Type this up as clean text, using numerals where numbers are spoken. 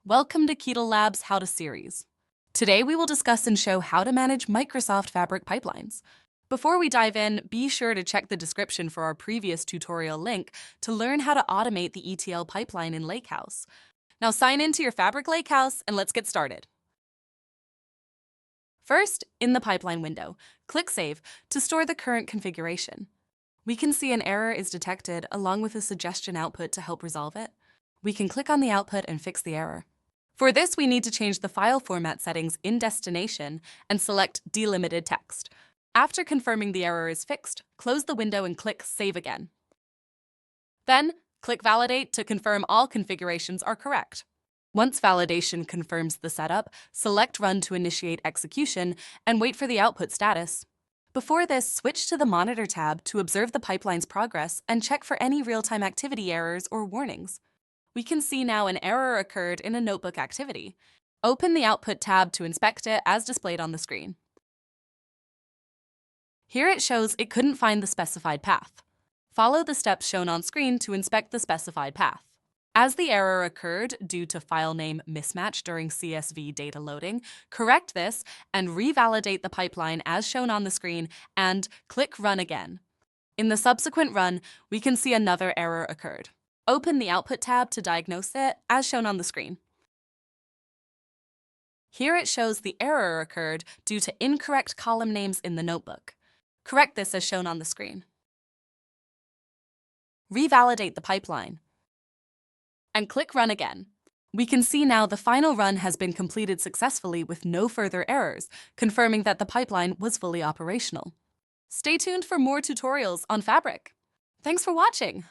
Welcome to Keto Lab's How to series. Today we will discuss and show how to manage Microsoft Fabric pipelines. Before we dive in, be sure to check the description for our previous tutorial link to learn how to automate the ETL pipeline in Lakehouse. Now sign into your Fabric Lakehouse and let's get started. First, in the pipeline window, click Save to store the current configuration. We can see an error is detected along with a suggestion output to help resolve it. We can click on the output and fix the error. For this, we need to change the file format settings in Destination and select Delimited Text. After confirming the error is fixed, close the window and click Save again. Then, click Validate to confirm all configurations are correct. Once validation confirms the setup, select Run to initiate execution and wait for the output status. Before this, switch to the Monitor tab to observe the pipeline's progress and check for any real-time activity errors or warnings. We can see now an error occurred in a notebook activity. Open the Output tab to inspect it as displayed on the screen. Here it shows it couldn't find the specified path. Follow the steps shown on screen to inspect the specified path. As the error occurred due to Filename mismatch during CSV data loading, correct this and revalidate the pipeline as shown on the screen and click Run again. In the subsequent run, we can see another error occurred. Open the Output tab to diagnose it, as shown on the screen. Here it shows the error occurred due to incorrect column names in the notebook. Correct this as shown on the screen. Revalidate the pipeline. And click Run again. We can see now the final run has been completed successfully with no further errors, confirming that the pipeline was fully operational. Stay tuned for more tutorials on Fabric. Thanks for watching!